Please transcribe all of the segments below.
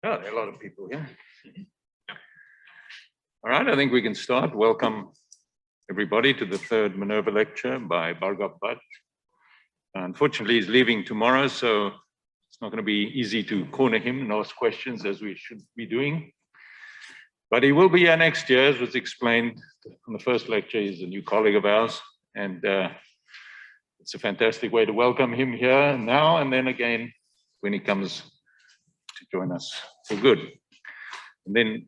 Oh, there are a lot of people here. All right, I think we can start. Welcome, everybody, to the third Minerva lecture by Bhargav Bhatt. Unfortunately, he's leaving tomorrow, so it's not going to be easy to corner him and ask questions as we should be doing. But he will be here next year, as was explained on the first lecture. He's a new colleague of ours, and it's a fantastic way to welcome him here now and then again when he comes to join us for good. And then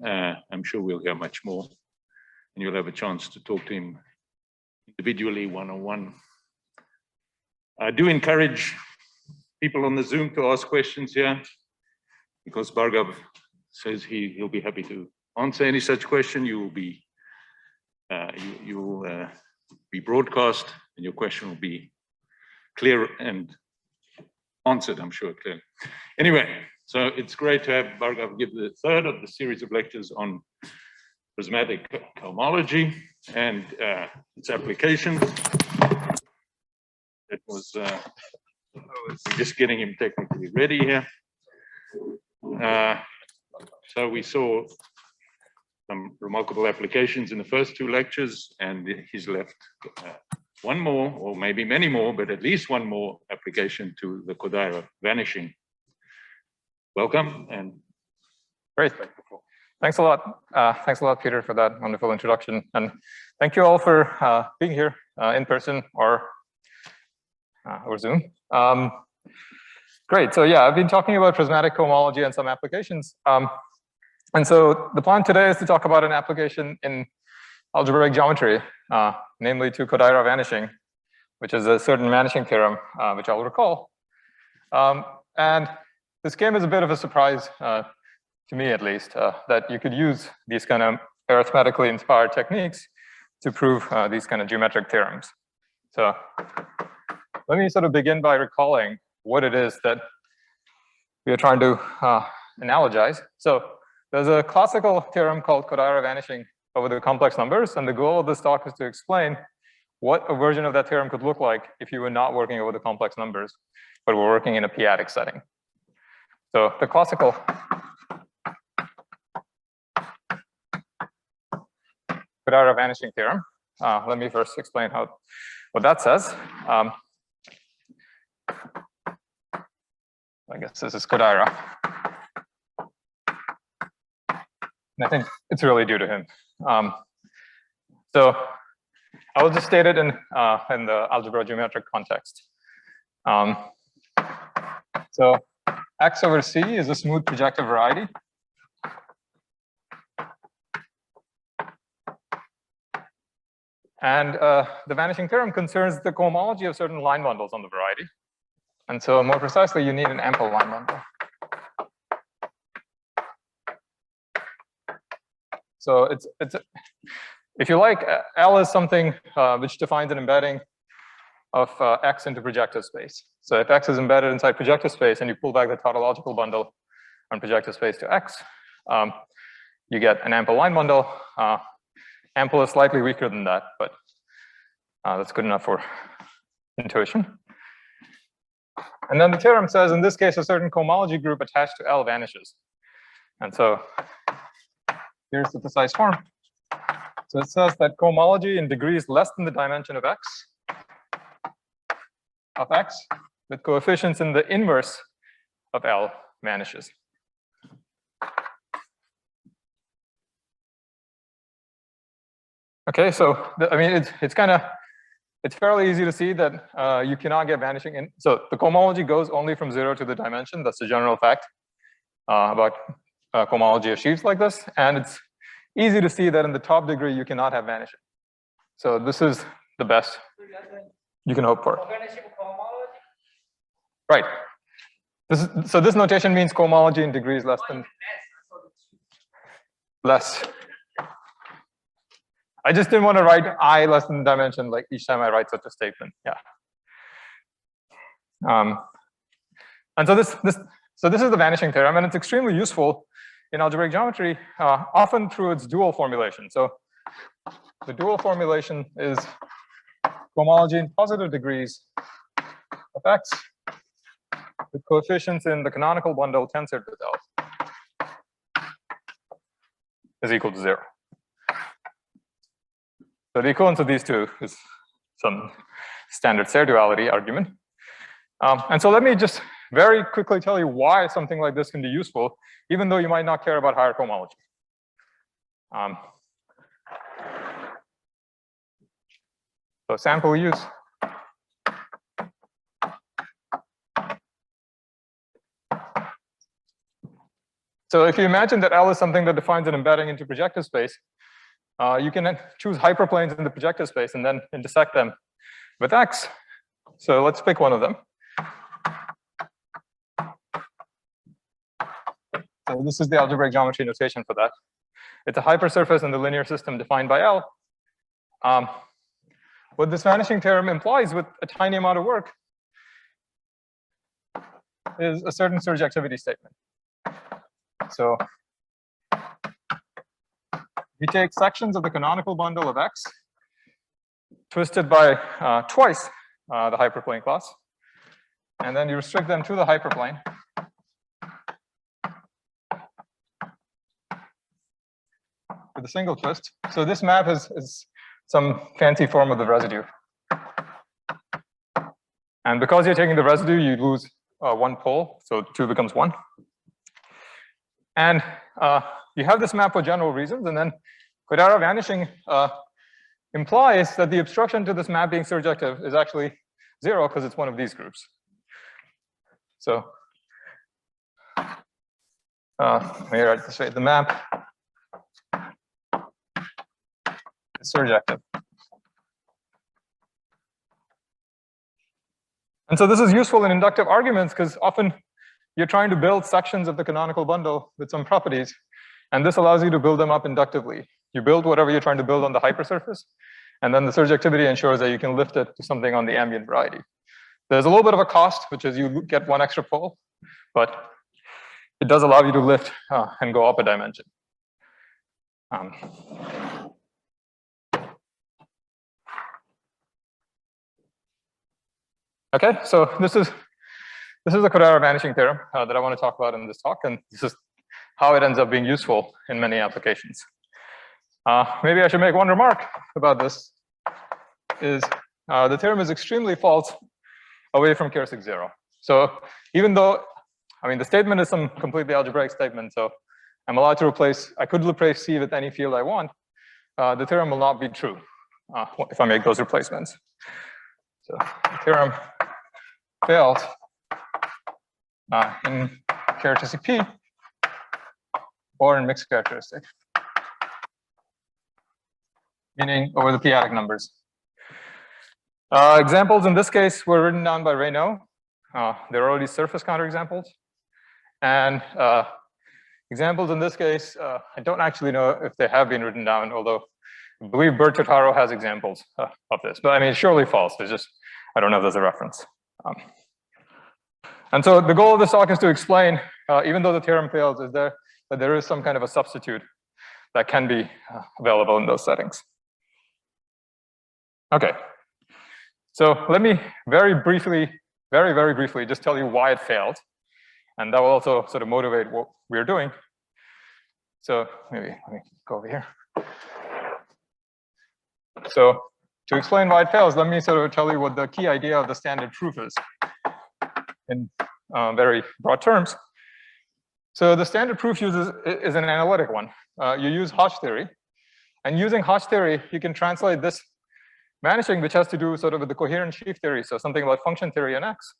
I'm sure we'll hear much more, and you'll have a chance to talk to him individually, one-on-one. I do encourage people on the Zoom to ask questions here, because Bhargav says he'll be happy to answer any such question. You will be be broadcast, and your question will be clear and answered, I'm sure, clearly. Anyway, so it's great to have Bhargav give the third of the series of lectures on prismatic homology and its application. It was just getting him technically ready here. So we saw some remarkable applications in the first two lectures, and he's left one more, or maybe many more, but at least one more application to the Kodaira vanishing. Welcome, and great. Thanks a lot. Thanks a lot, Peter, for that wonderful introduction, and thank you all for being here in person or Zoom. Great. So yeah, I've been talking about prismatic homology and some applications. And so the plan today is to talk about an application in algebraic geometry, namely to Kodaira vanishing, which is a certain vanishing theorem, which I'll recall. And this came as a bit of a surprise to me, at least, that you could use these kind of arithmetically inspired techniques to prove these kind of geometric theorems. So let me sort of begin by recalling what it is that we are trying to analogize. So there's a classical theorem called Kodaira vanishing over the complex numbers, and the goal of this talk is to explain what a version of that theorem could look like if you were not working over the complex numbers, but were working in a p-adic setting. So the classical Kodaira vanishing theorem. Let me first explain what that says. I guess this is Kodaira. And I think it's really due to him. So I will just state it in the algebra geometric context. So X over C is a smooth projective variety. And the vanishing theorem concerns the cohomology of certain line bundles on the variety. And so more precisely, you need an ample line bundle. So it's if you like, L is something which defines an embedding of X into projective space. So if X is embedded inside projective space and you pull back the tautological bundle on projective space to X, you get an ample line bundle. Ample is slightly weaker than that, but that's good enough for intuition. And then the theorem says, in this case, a certain cohomology group attached to L vanishes. And so here's the precise form. So it says that cohomology in degrees less than the dimension of X with coefficients in the inverse of L vanishes. Okay, so I mean, it's fairly easy to see that you cannot get vanishing in. So the cohomology goes only from 0 to the dimension. That's the general fact about cohomology of sheaves like this. And it's easy to see that in the top degree, you cannot have vanishing. So this is the best you can hope for. Right. So this notation means cohomology in degrees less than less. I just didn't want to write I less than dimension like each time I write such a statement. Yeah. And so this is the vanishing theorem, and it's extremely useful in algebraic geometry, often through its dual formulation. So the dual formulation is cohomology in positive degrees of X with coefficients in the canonical bundle tensored with L. is equal to 0. So the equivalence of these two is some standard Serre duality argument. And so let me just very quickly tell you why something like this can be useful, even though you might not care about higher cohomology. So sample use. So if you imagine that L is something that defines an embedding into projective space, you can then choose hyperplanes in the projective space and then intersect them with X. So let's pick one of them. So this is the algebraic geometry notation for that. It's a hypersurface in the linear system defined by L. What this vanishing theorem implies with a tiny amount of work is a certain surjectivity statement. So we take sections of the canonical bundle of X, twisted by twice the hyperplane class, and then you restrict them to the hyperplane. With a single twist. So this map is some fancy form of the residue. And because you're taking the residue, you lose one pole, so 2 becomes 1. And you have this map for general reasons, and then Kodaira vanishing implies that the obstruction to this map being surjective is actually 0 because it's one of these groups. So let me write this way. The map is surjective. And so this is useful in inductive arguments because often you're trying to build sections of the canonical bundle with some properties, and this allows you to build them up inductively. You build whatever you're trying to build on the hypersurface, and then the surjectivity ensures that you can lift it to something on the ambient variety. There's a little bit of a cost, which is you get 1 extra pole, but it does allow you to lift and go up a dimension. Okay, so this is the Kodaira vanishing theorem that I want to talk about in this talk, and this is how it ends up being useful in many applications. Maybe I should make one remark about this, is the theorem is extremely false away from characteristic 0. So even though, I mean, the statement is some completely algebraic statement, so I'm allowed to replace, I could replace C with any field I want, the theorem will not be true if I make those replacements. So the theorem fails in characteristic P or in mixed characteristic, meaning over the p-adic numbers. Examples in this case were written down by Rham. There are already surface counterexamples. And examples in this case, I don't actually know if they have been written down, although I believe Bertotaro has examples of this. But I mean, it's surely false. There's just, I don't know if there's a reference. And so the goal of this talk is to explain, even though the theorem fails, is that there is some kind of a substitute that can be available in those settings. Okay. So let me very briefly, very briefly, just tell you why it failed. And that will also sort of motivate what we're doing. So maybe let me go over here. So to explain why it fails, let me sort of tell you what the key idea of the standard proof is in very broad terms. So the standard proof is an analytic one. You use Hodge theory. And using Hodge theory, you can translate this vanishing, which has to do sort of with the coherent sheaf theory, so something like function theory in X,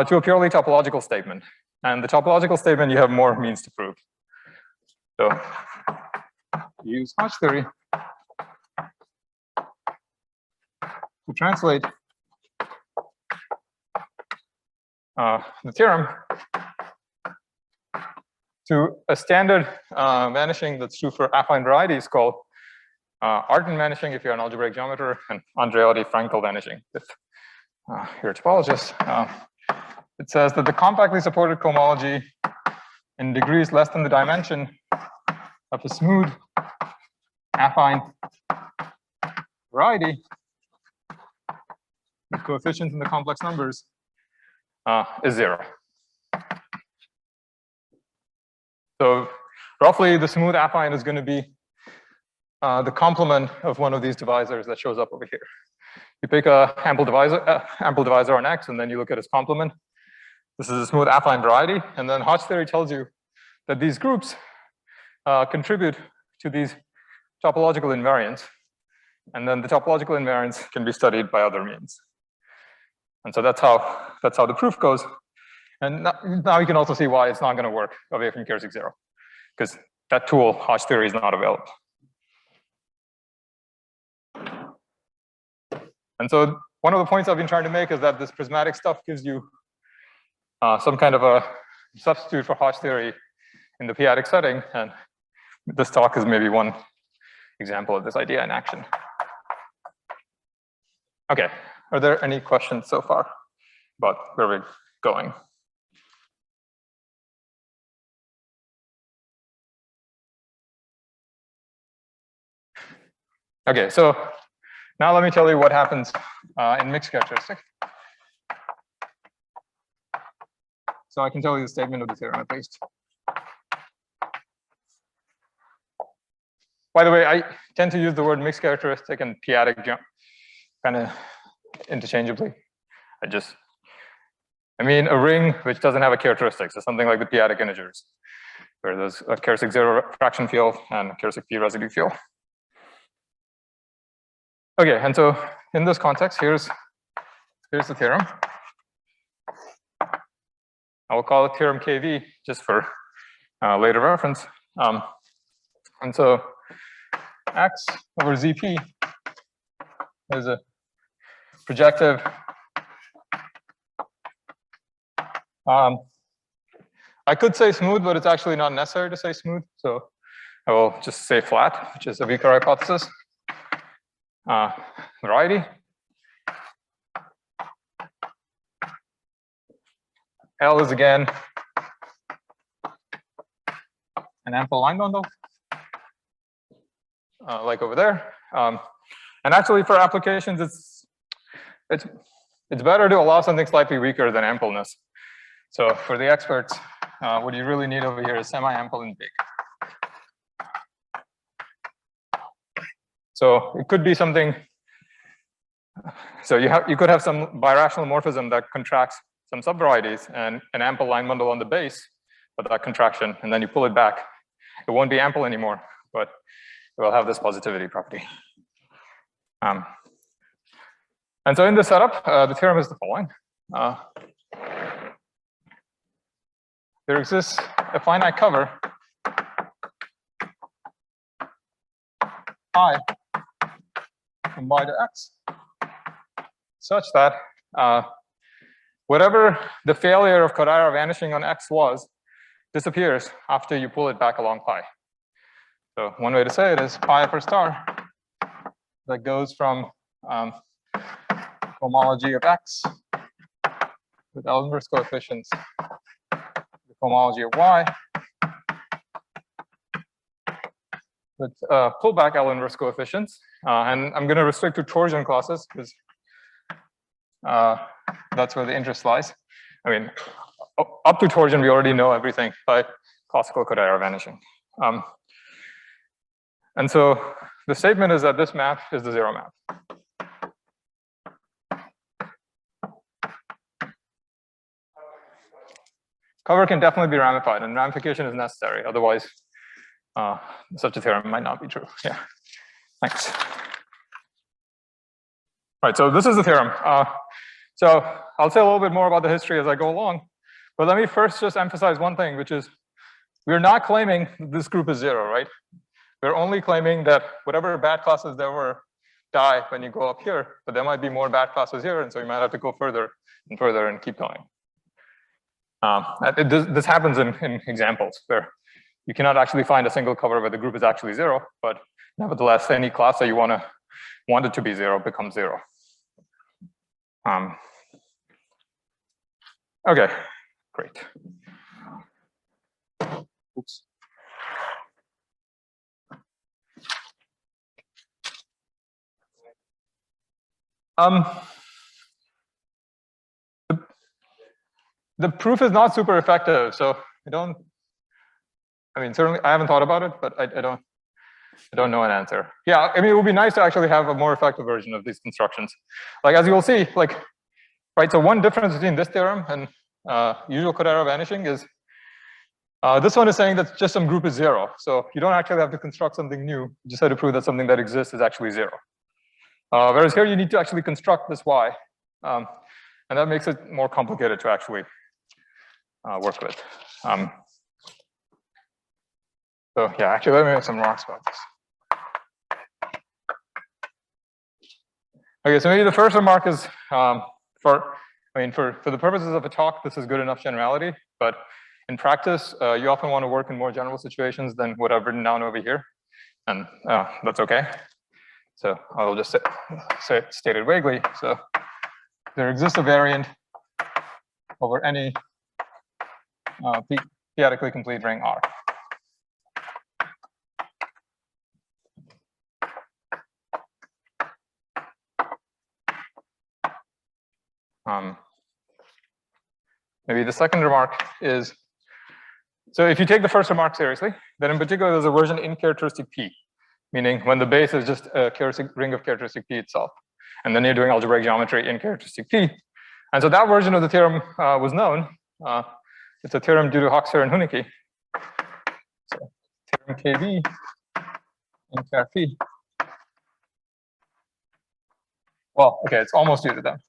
to a purely topological statement. And the topological statement, you have more means to prove. So you use Hodge theory to translate the theorem to a standard vanishing that's true for affine varieties called Artin vanishing if you're an algebraic geometer, and Andreotti-Frankel vanishing if you're a topologist. It says that the compactly supported cohomology in degrees less than the dimension of a smooth affine variety with coefficients in the complex numbers is 0. So roughly the smooth affine is going to be the complement of one of these divisors that shows up over here. You pick a ample divisor on X, and then you look at its complement. This is a smooth affine variety, and then Hodge theory tells you that these groups contribute to these topological invariants, and then the topological invariants can be studied by other means. And so that's how the proof goes. And now you can also see why it's not going to work away from characteristic 0, because that tool, Hodge theory, is not available. And so one of the points I've been trying to make is that this prismatic stuff gives you some kind of a substitute for Hodge theory in the p-adic setting, and this talk is maybe one example of this idea in action. Okay, are there any questions so far about where we're going? Okay, so now let me tell you what happens in mixed characteristic. So I can tell you the statement of the theorem at least. By the way, I tend to use the word mixed characteristic and p-adic kind of interchangeably. I mean a ring which doesn't have a characteristic, so something like the p-adic integers, where there's a characteristic 0 fraction field and a characteristic p residue field. Okay, and so in this context, here's the theorem. I will call it theorem KV just for later reference. And so X over ZP is a projective I could say smooth, but it's actually not necessary to say smooth. So I will just say flat, which is a weaker hypothesis. Variety. L is again an ample line bundle, like over there. And actually, for applications, it's better to allow something slightly weaker than ampleness. So for the experts, what you really need over here is semi-ample and big. So it could be something. So you could have some birational morphism that contracts some subvarieties and an ample line bundle on the base of that contraction, and then you pull it back. It won't be ample anymore, but it will have this positivity property. And so in this setup, the theorem is the following. There exists a finite cover I from y to x such that whatever the failure of Kodaira vanishing on x was disappears after you pull it back along pi. So one way to say it is pi for star that goes from homology of x with L inverse coefficients, the homology of y with pullback L inverse coefficients. And I'm going to restrict to torsion classes because that's where the interest lies. I mean, up to torsion, we already know everything by classical Kodaira vanishing. And so the statement is that this map is the zero map. Cover can definitely be ramified, and ramification is necessary. Otherwise, such a theorem might not be true. Yeah, thanks. Right, so this is the theorem. So I'll say a little bit more about the history as I go along. But let me first just emphasize one thing, which is we're not claiming this group is zero, right? We're only claiming that whatever bad classes there were die when you go up here, but there might be more bad classes here, and so you might have to go further and further and keep going. This happens in examples where you cannot actually find a single cover where the group is actually zero, but nevertheless, any class that you want it to be zero becomes zero. Okay, great. Oops. The proof is not super effective, so I don't I mean, certainly I haven't thought about it, but I don't know an answer. Yeah, I mean, it would be nice to actually have a more effective version of these constructions. Like, as you will see, like, right, so one difference between this theorem and usual Kodaira vanishing is this one is saying that just some group is 0. So you don't actually have to construct something new. You just have to prove that something that exists is actually 0. Whereas here you need to actually construct this y. And that makes it more complicated to actually work with. So yeah, actually, let me make some remarks about this. Okay, so maybe the first remark is for the purposes of a talk, this is good enough generality, but in practice, you often want to work in more general situations than what I've written down over here, and that's okay. So I'll just state it vaguely. So there exists a variant over any p-adically complete ring R. Maybe the second remark is, so if you take the first remark seriously, then in particular there's a version in characteristic P, meaning when the base is just a ring of characteristic P itself. And then you're doing algebraic geometry in characteristic P. And so that version of the theorem was known. It's a theorem due to Hoxer and Hunicke. So theorem KB in char P. Well, okay, it's almost due to them.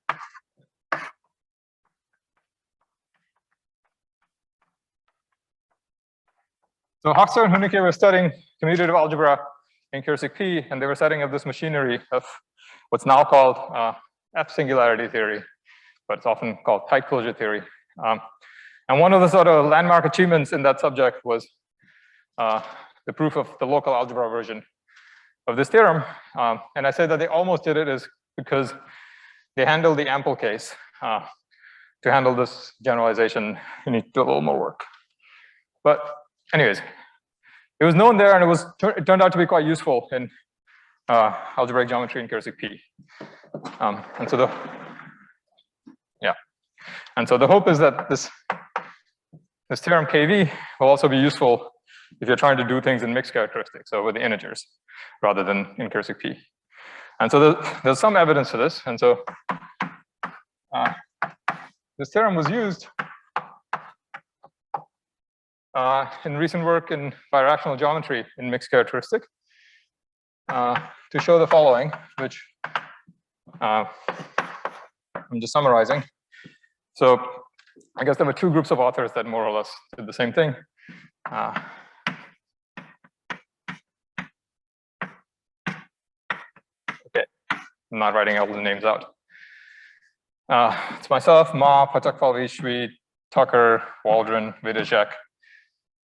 So Hoxer and Hunicke were studying commutative algebra in characteristic P, and they were setting up this machinery of what's now called F singularity theory, but it's often called tight closure theory. And one of the sort of landmark achievements in that subject was the proof of the local algebra version of this theorem. And I say that they almost did it is because they handled the ample case. To handle this generalization, you need to do a little more work. But anyways, it was known there, and it turned out to be quite useful in algebraic geometry in characteristic P. And so the hope is that this theorem KV will also be useful if you're trying to do things in mixed characteristics, so with the integers, rather than in characteristic P. And so there's some evidence for this. And so this theorem was used in recent work in birational geometry in mixed characteristic to show the following, which I'm just summarizing. So I guess there were two groups of authors that more or less did the same thing. Okay, I'm not writing all the names out. It's myself, Ma, Patakvalvishwi, Tucker, Waldron, Vidicek,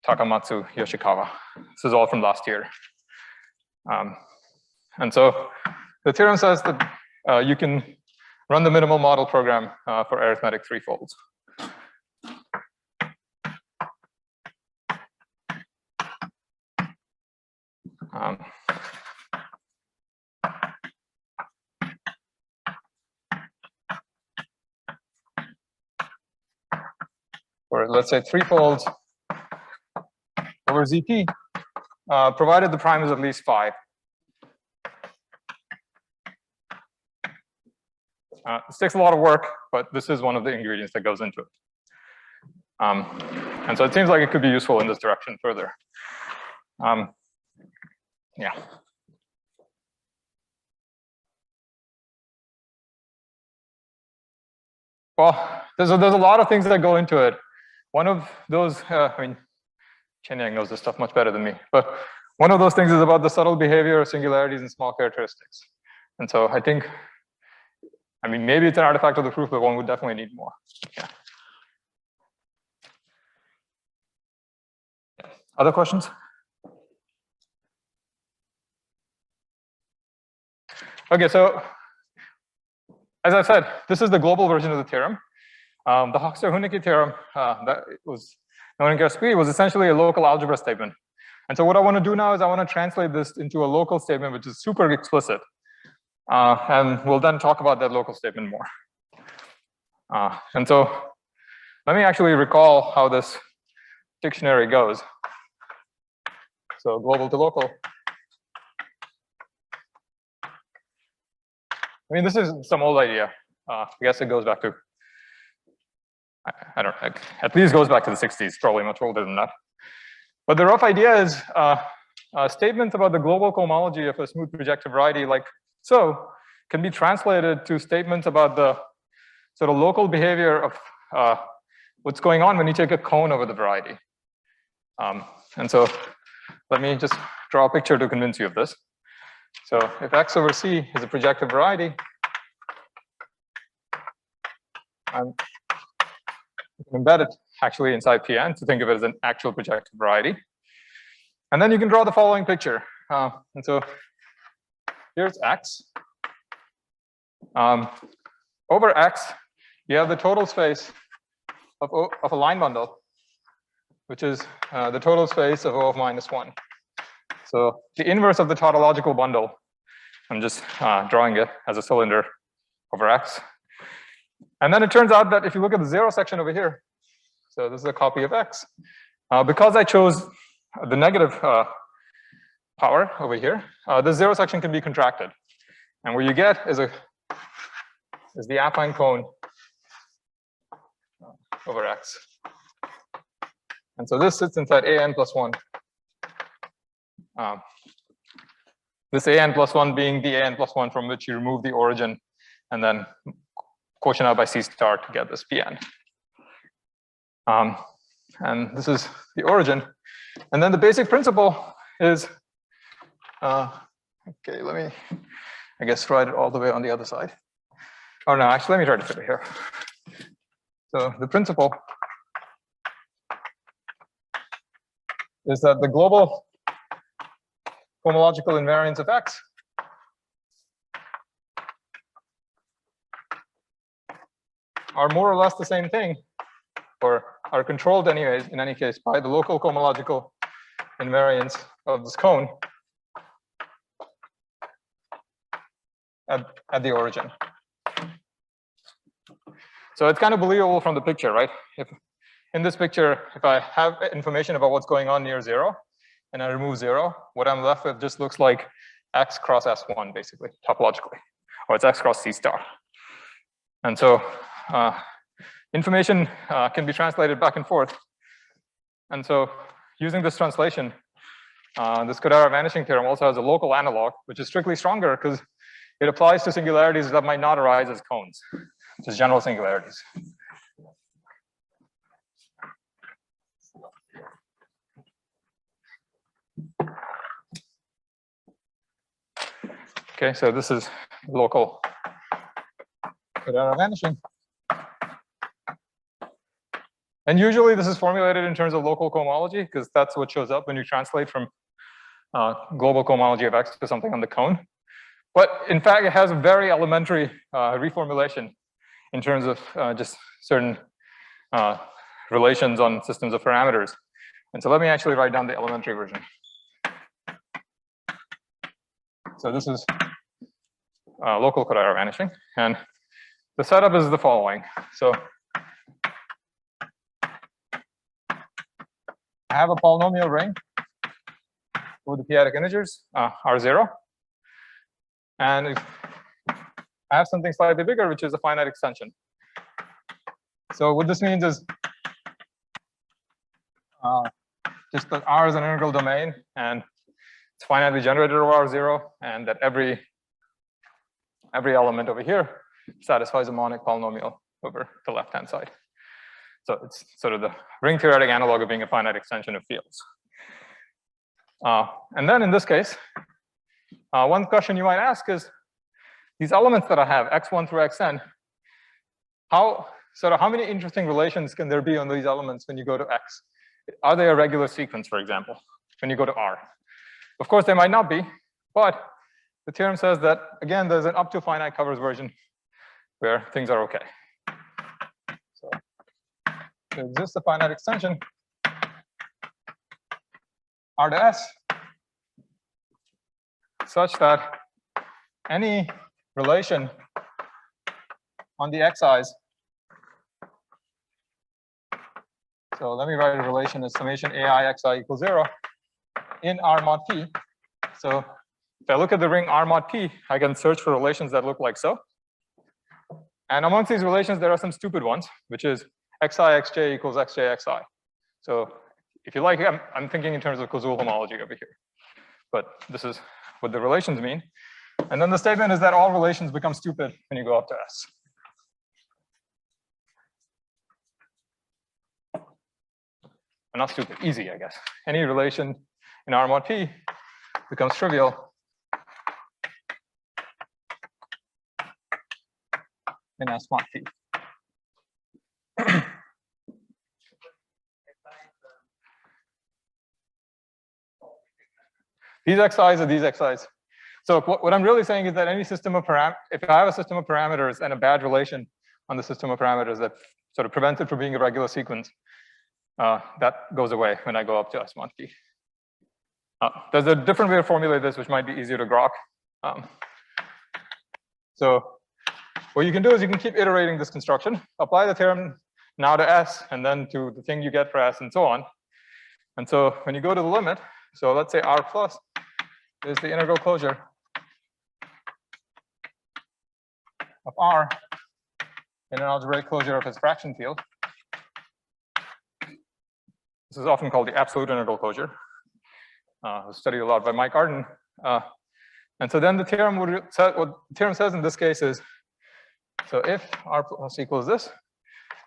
Takamatsu, Yoshikawa. This is all from last year. And so the theorem says that you can run the minimal model program for arithmetic threefolds. Or let's say threefolds over ZP, provided the prime is at least 5. This takes a lot of work, but this is one of the ingredients that goes into it. And so it seems like it could be useful in this direction further. Yeah. Well, there's a lot of things that go into it. One of those, I mean, Chenyang knows this stuff much better than me, but one of those things is about the subtle behavior of singularities and small characteristics. And so I think, I mean, maybe it's an artifact of the proof, but one would definitely need more. Yeah. Other questions? Okay, so as I said, this is the global version of the theorem. The Hoxer-Hunicke theorem that was known in Gasperi was essentially a local algebra statement. And so what I want to do now is I want to translate this into a local statement, which is super explicit. And we'll then talk about that local statement more. And so let me actually recall how this dictionary goes. So global to local. I mean, this is some old idea. I guess it goes back to, I don't know, at least goes back to the 60s, probably much older than that. But the rough idea is statements about the global cohomology of a smooth projective variety like so can be translated to statements about the sort of local behavior of what's going on when you take a cone over the variety. And so let me just draw a picture to convince you of this. So if X over C is a projective variety, you can embed it actually inside Pn to think of it as an actual projective variety. And then you can draw the following picture. And so here's X. Over X, you have the total space of a line bundle, which is the total space of O of -1. So the inverse of the tautological bundle, I'm just drawing it as a cylinder over X. And then it turns out that if you look at the zero section over here, so this is a copy of X, because I chose the negative power over here, the zero section can be contracted. And what you get is the affine cone over X. And so this sits inside AN plus 1. This AN plus 1 being the AN plus 1 from which you remove the origin and then quotient out by C star to get this Pn. And this is the origin. And then the basic principle is, okay, let me, I guess, write it all the way on the other side. Oh, no, actually, let me try to fit it here. So the principle is that the global homological invariants of X are more or less the same thing, or are controlled anyways, in any case, by the local cohomological invariance of this cone at the origin. So it's kind of believable from the picture, right? If in this picture, if I have information about what's going on near 0, and I remove 0, what I'm left with just looks like X cross S1, basically, topologically, or it's X cross C star. And so information can be translated back and forth. And so using this translation, this Kodaira vanishing theorem also has a local analog, which is strictly stronger because it applies to singularities that might not arise as cones, just general singularities. Okay, so this is local Kodaira vanishing. And usually this is formulated in terms of local cohomology, because that's what shows up when you translate from global cohomology of X to something on the cone. But in fact, it has a very elementary reformulation in terms of just certain relations on systems of parameters. And so let me actually write down the elementary version. So this is local Kodaira vanishing. And the setup is the following. So I have a polynomial ring with the p-adic integers, R0. And if I have something slightly bigger, which is a finite extension. So what this means is just that R is an integral domain, and it's finitely generated over R0, and that every element over here satisfies a monic polynomial over the left-hand side. So it's sort of the ring theoretic analog of being a finite extension of fields. And then in this case, one question you might ask is, these elements that I have, x1 through xn, how many interesting relations can there be on these elements when you go to x? Are they a regular sequence, for example, when you go to R? Of course, they might not be, but the theorem says that, again, there's an up to finite covers version where things are okay. So there exists a finite extension, R to S, such that any relation on the xi's, so let me write a relation as summation ai xi equals 0, in R mod P. So if I look at the ring R mod P, I can search for relations that look like so. And amongst these relations, there are some stupid ones, which is xi xj equals xj xi. So if you like, I'm thinking in terms of causal homology over here. But this is what the relations mean. And then the statement is that all relations become stupid when you go up to S. Not stupid, easy, I guess. Any relation in R mod P becomes trivial in S mod P. These xi's are these xi's. So what I'm really saying is that any system of if I have a system of parameters and a bad relation on the system of parameters that sort of prevents it from being a regular sequence, that goes away when I go up to S mod P. There's a different way to formulate this, which might be easier to grok. So what you can do is you can keep iterating this construction, apply the theorem now to S, and then to the thing you get for S, and so on. And so when you go to the limit, so let's say R plus is the integral closure of R in an algebraic closure of its fraction field. This is often called the absolute integral closure. Studied a lot by Mike Arden. And so then the theorem would say, what the theorem says in this case is, so if R plus equals this,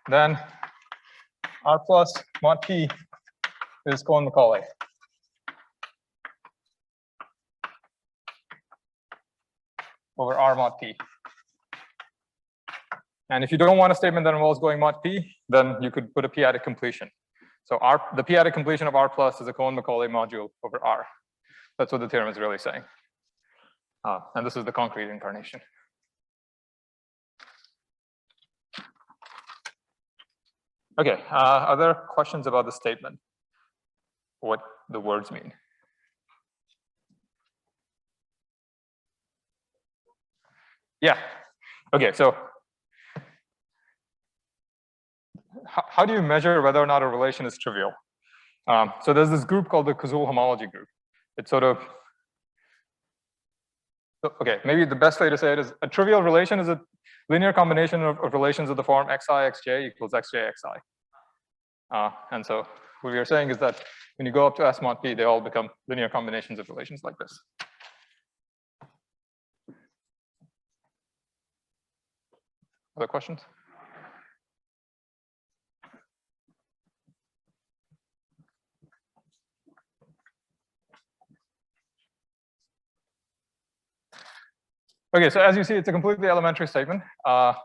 then R plus mod P is Cohen-Macaulay. Over R mod P. And if you don't want a statement that involves going mod P, then you could put a p-adic completion. So the p-adic completion of R plus is a Cohen-Macaulay module over R. That's what the theorem is really saying. And this is the concrete incarnation. Okay, are there questions about the statement? What the words mean? Yeah, okay, so how do you measure whether or not a relation is trivial? So there's this group called the causal homology group. It's sort of, okay, maybe the best way to say it is a trivial relation is a linear combination of relations of the form xi xj equals xj xi. And so what we are saying is that when you go up to S mod P, they all become linear combinations of relations like this. Other questions? Okay, so as you see, it's a completely elementary statement. The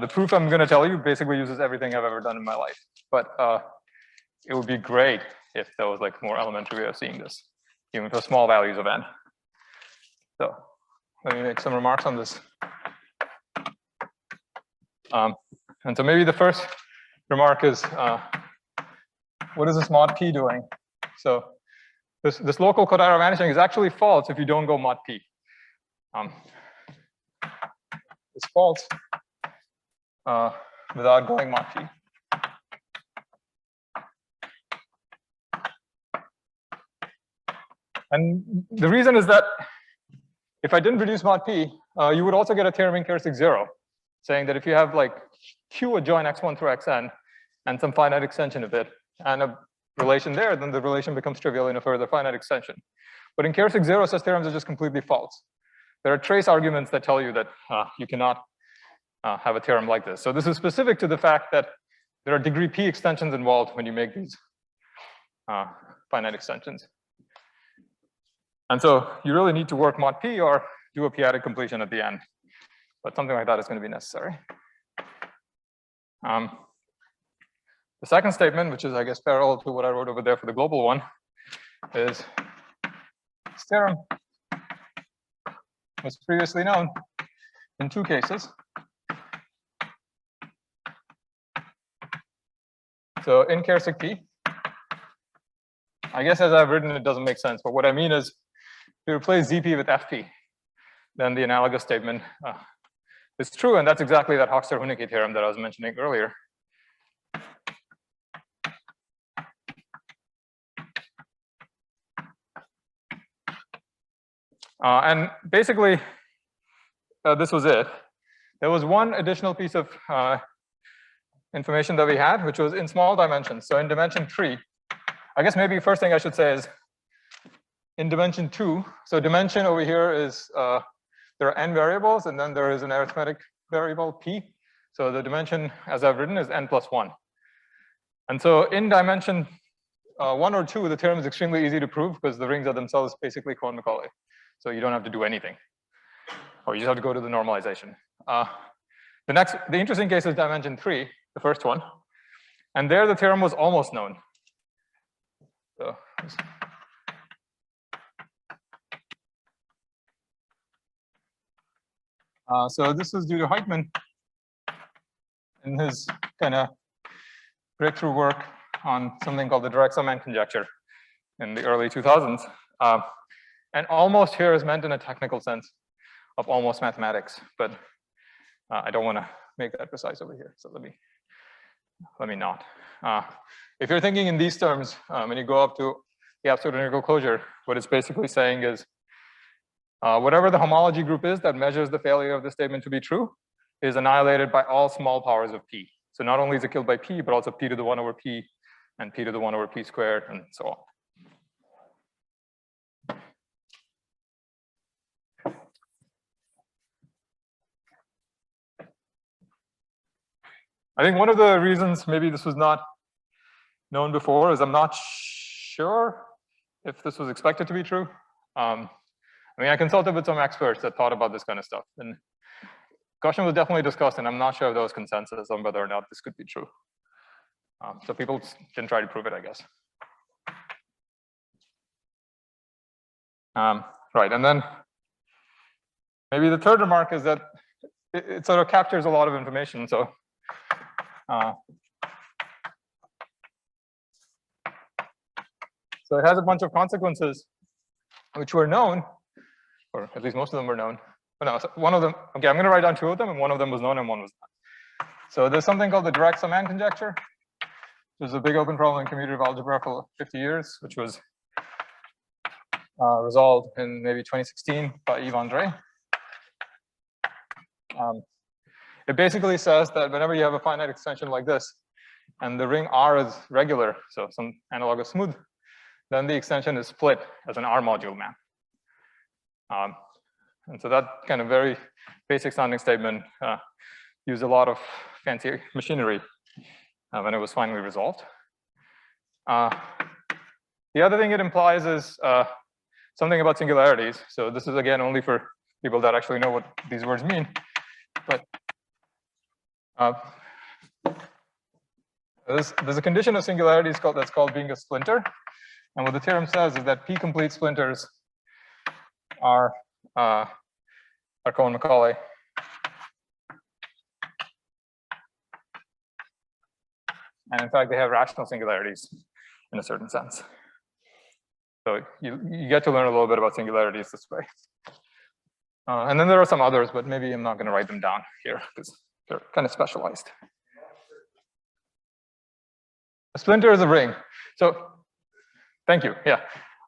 proof I'm going to tell you basically uses everything I've ever done in my life. But it would be great if there was like more elementary way of seeing this, even for small values of n. So let me make some remarks on this. And so maybe the first remark is, what is this mod P doing? So this local Kodaira vanishing is actually false if you don't go mod P. It's false without going mod P. And the reason is that if I didn't reduce mod P, you would also get a theorem in characteristic 0, saying that if you have like Q adjoin x1 through xn and some finite extension of it and a relation there, then the relation becomes trivial in a further finite extension. But in characteristic 0, such theorems are just completely false. There are trace arguments that tell you that you cannot have a theorem like this. So this is specific to the fact that there are degree P extensions involved when you make these finite extensions. And so you really need to work mod P or do a p-adic completion at the end. But something like that is going to be necessary. The second statement, which is, I guess, parallel to what I wrote over there for the global one, is this theorem was previously known in two cases. So in characteristic P, I guess as I've written, it doesn't make sense. But what I mean is, if you replace ZP with FP, then the analogous statement is true. And that's exactly that Hochster-Hunicke theorem that I was mentioning earlier. And basically, this was it. There was one additional piece of information that we had, which was in small dimensions. So in dimension 3, I guess maybe first thing I should say is in dimension 2, so dimension over here is there are n variables, and then there is an arithmetic variable p. So the dimension, as I've written, is n plus 1. And so in dimension 1 or 2, the theorem is extremely easy to prove because the rings are themselves basically cohomology. So you don't have to do anything, or you just have to go to the normalization. The interesting case is dimension 3, the first one, and there the theorem was almost known. So this was due to Heitman in his kind of breakthrough work on something called the direct Subman conjecture in the early 2000s. And almost here is meant in a technical sense of almost mathematics, but I don't want to make that precise over here. So let me not. If you're thinking in these terms, when you go up to the absolute integral closure, what it's basically saying is whatever the homology group is that measures the failure of the statement to be true is annihilated by all small powers of p. So not only is it killed by p, but also p to the 1 over p and p to the 1 over p squared and so on. I think one of the reasons maybe this was not known before is I'm not sure if this was expected to be true. I mean, I consulted with some experts that thought about this kind of stuff, and question was definitely discussed, and I'm not sure if there was consensus on whether or not this could be true. So people can try to prove it, I guess. Right, and then maybe the third remark is that it sort of captures a lot of information. So it has a bunch of consequences which were known, or at least most of them were known. But no, so one of them, okay, I'm going to write down 2 of them, and one of them was known and one was not. So there's something called the direct Subman conjecture. There's a big open problem in commutative algebra for 50 years, which was resolved in maybe 2016 by Yves André. It basically says that whenever you have a finite extension like this, and the ring R is regular, so some analog of smooth, then the extension is split as an R module map. And so that kind of very basic sounding statement used a lot of fancy machinery when it was finally resolved. The other thing it implies is something about singularities. So this is again only for people that actually know what these words mean. But there's a condition of singularities that's called being a splinter. And what the theorem says is that p-complete splinters are Cohen-Macaulay. And in fact, they have rational singularities in a certain sense. So you get to learn a little bit about singularities this way. And then there are some others, but maybe I'm not going to write them down here because they're kind of specialized. A splinter is a ring. So thank you. Yeah.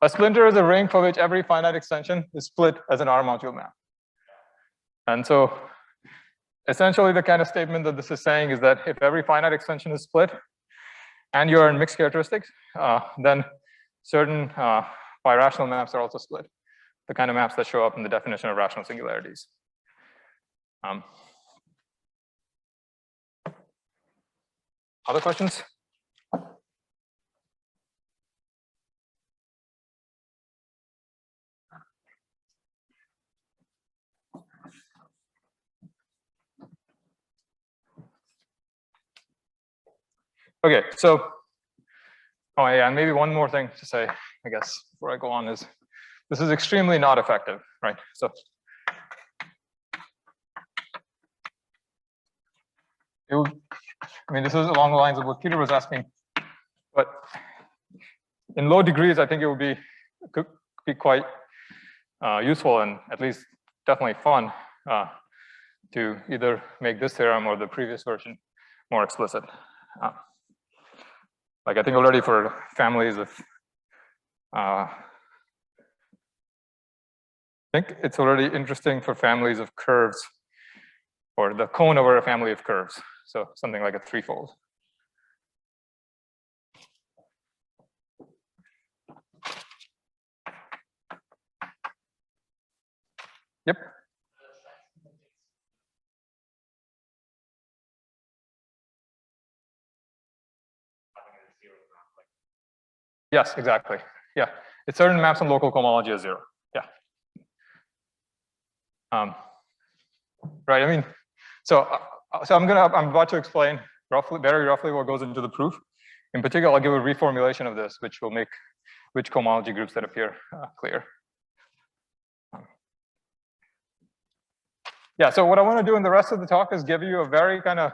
A splinter is a ring for which every finite extension is split as an R module map. And so essentially the kind of statement that this is saying is that if every finite extension is split and you're in mixed characteristics, then certain birational maps are also split. The kind of maps that show up in the definition of rational singularities. Other questions? Okay, so, oh yeah, and maybe one more thing to say, I guess, before I go on is, this is extremely not effective, right? So, I mean, this is along the lines of what Peter was asking, but in low degrees, I think it could be quite useful and at least definitely fun to either make this theorem or the previous version more explicit. Like I think already for families of think it's already interesting for families of curves, or the cone over a family of curves. So something like a threefold. Yep. Yes, exactly. Yeah, it's certain maps on local cohomology as 0. Yeah. Right. I mean, so I'm about to explain very roughly what goes into the proof. In particular, I'll give a reformulation of this, which will make which cohomology groups that appear clear. Yeah. So what I want to do in the rest of the talk is give you a very kind of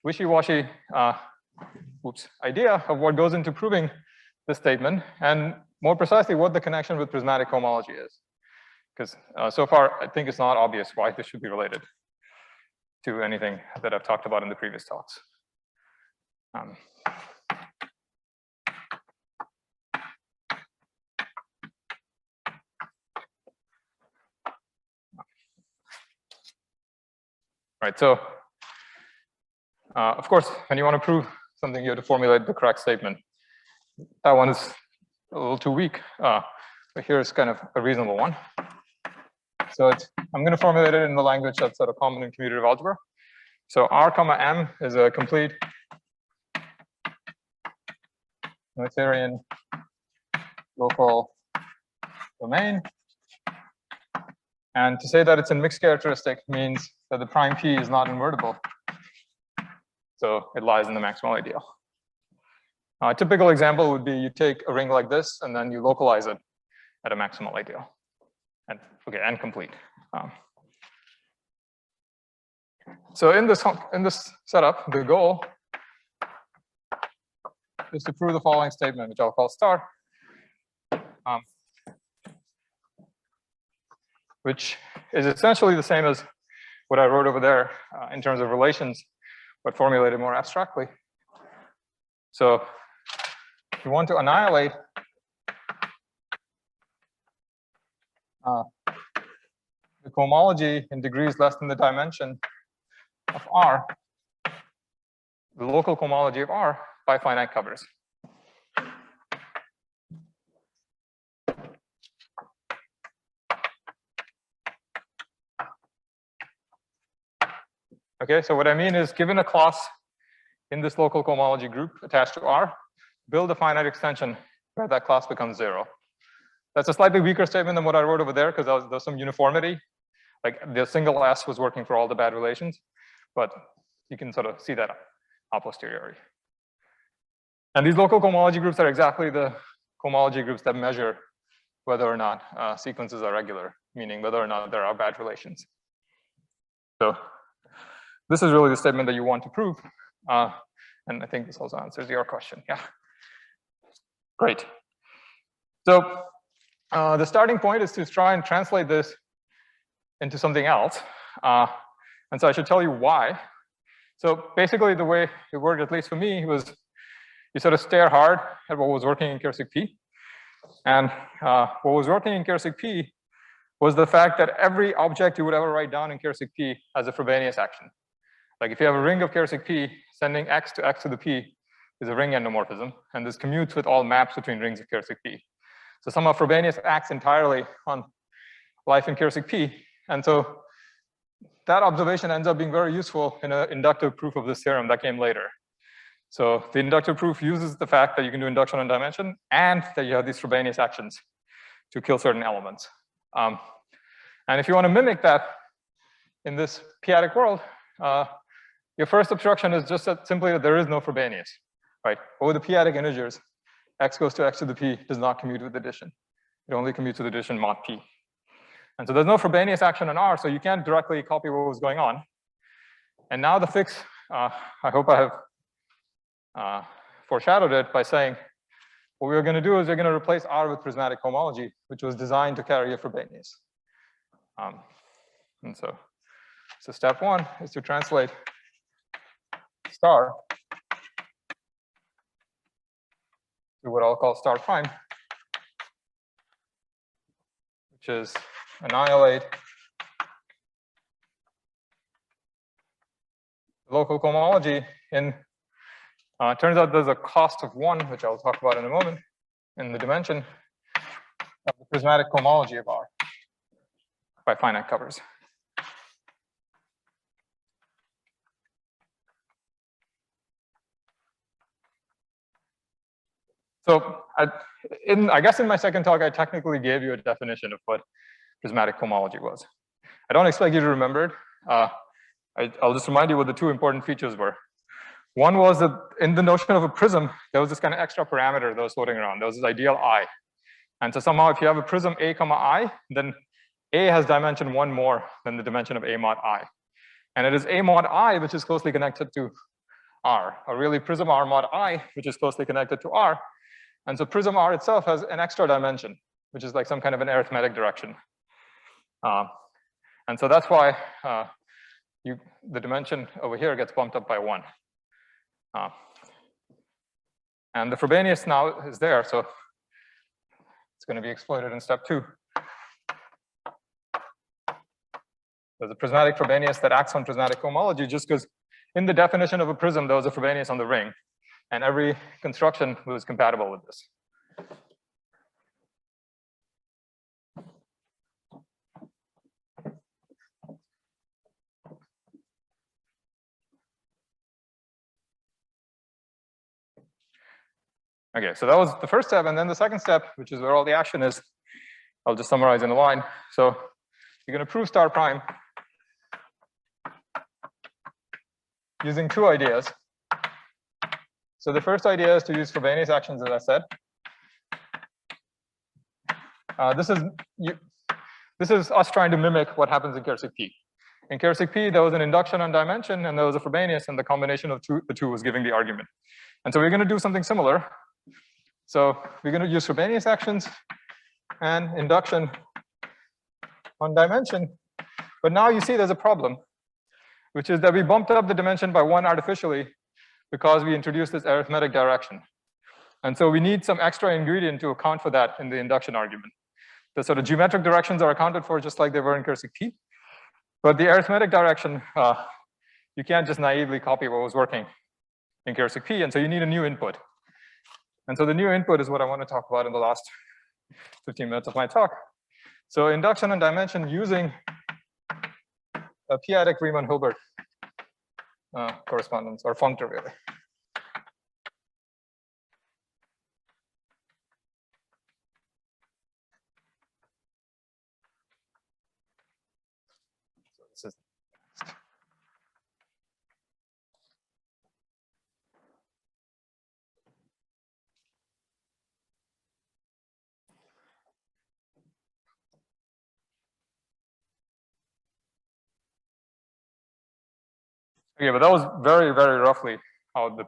wishy-washy idea of what goes into proving this statement, and more precisely what the connection with prismatic homology is. Because so far, I think it's not obvious why this should be related to anything that I've talked about in the previous talks. Right, so of course, when you want to prove something, you have to formulate the correct statement. That one is a little too weak, but here's kind of a reasonable one. So I'm going to formulate it in the language that's sort of common in commutative algebra. So R comma M is a complete Noetherian local domain. And to say that it's a mixed characteristic means that the prime P is not invertible. So it lies in the maximal ideal. A typical example would be you take a ring like this and then you localize it at a maximal ideal. And okay, and complete. So in this setup, the goal is to prove the following statement, which I'll call star, which is essentially the same as what I wrote over there in terms of relations, but formulated more abstractly. So if you want to annihilate the cohomology in degrees less than the dimension of R, the local cohomology of R by finite covers. Okay, so what I mean is, given a class in this local cohomology group attached to R, build a finite extension where that class becomes 0. That's a slightly weaker statement than what I wrote over there, because there was some uniformity. Like the single S was working for all the bad relations, but you can sort of see that a posteriori. And these local cohomology groups are exactly the cohomology groups that measure whether or not sequences are regular, meaning whether or not there are bad relations. So this is really the statement that you want to prove. And I think this also answers your question. Yeah. Great. So the starting point is to try and translate this into something else. And so I should tell you why. So basically the way it worked, at least for me, was you sort of stare hard at what was working in Kirsig P. And what was working in Kirsig P was the fact that every object you would ever write down in Kirsig P has a Frobenius action. Like if you have a ring of Kirsig P, sending x to the P is a ring endomorphism. And this commutes with all maps between rings of Kirsig P. So somehow Frobenius acts entirely on life in Kirsig P. And so that observation ends up being very useful in an inductive proof of this theorem that came later. So the inductive proof uses the fact that you can do induction on dimension and that you have these Frobenius actions to kill certain elements. And if you want to mimic that in this p-adic world, your first obstruction is just that simply that there is no Frobenius, right? Over the p-adic integers, x goes to x to the p does not commute with addition. It only commutes with addition mod p. And so there's no Frobenius action in R, so you can't directly copy what was going on. And now the fix, I hope I have foreshadowed it by saying, what we're going to do is we're going to replace R with prismatic homology, which was designed to carry a Frobenius. And so step one is to translate star to what I'll call star prime, which is annihilate local cohomology in, turns out there's a cost of 1, which I'll talk about in a moment, in the dimension of the prismatic homology of R by finite covers. So I guess in my second talk, I technically gave you a definition of what prismatic homology was. I don't expect you to remember it. I'll just remind you what the two important features were. One was that in the notion of a prism, there was this kind of extra parameter that was floating around. There was this ideal I. And so somehow if you have a prism A comma I, then A has dimension 1 more than the dimension of A mod I. And it is A mod I which is closely connected to R, or really prism R mod I, which is closely connected to R. And so prism R itself has an extra dimension, which is like some kind of an arithmetic direction. And so that's why the dimension over here gets bumped up by 1. And the Frobenius now is there, so it's going to be exploited in step 2. There's a prismatic Frobenius that acts on prismatic homology just because in the definition of a prism, there was a Frobenius on the ring. And every construction was compatible with this. Okay, so that was the first step. And then the second step, which is where all the action is, I'll just summarize in a line. So you're going to prove star prime using 2 ideas. So the first idea is to use Frobenius actions, as I said. This is us trying to mimic what happens in Kersig P. In Kersig P, there was an induction on dimension, and there was a Frobenius, and the combination of the two was giving the argument. And so we're going to do something similar. So we're going to use Frobenius actions and induction on dimension. But now you see there's a problem, which is that we bumped up the dimension by 1 artificially because we introduced this arithmetic direction. And so we need some extra ingredient to account for that in the induction argument. The sort of geometric directions are accounted for just like they were in Kersig P. But the arithmetic direction, you can't just naively copy what was working in Kersig P, and so you need a new input. And so the new input is what I want to talk about in the last 15 minutes of my talk. So induction and dimension using a p-adic Riemann-Hilbert correspondence, or functor really. So this is okay, but that was very, very roughly how the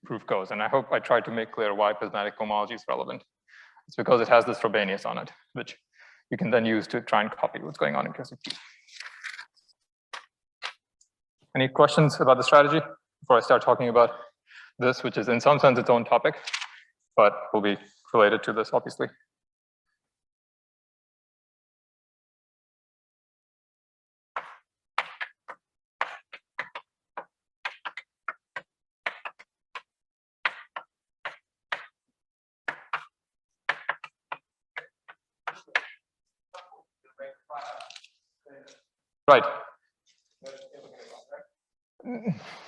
proof goes. And I hope I tried to make clear why prismatic homology is relevant. It's because it has this Frobenius on it, which you can then use to try and copy what's going on in Kersig P. Any questions about the strategy before I start talking about this, which is in some sense its own topic, but will be related to this, obviously. Right.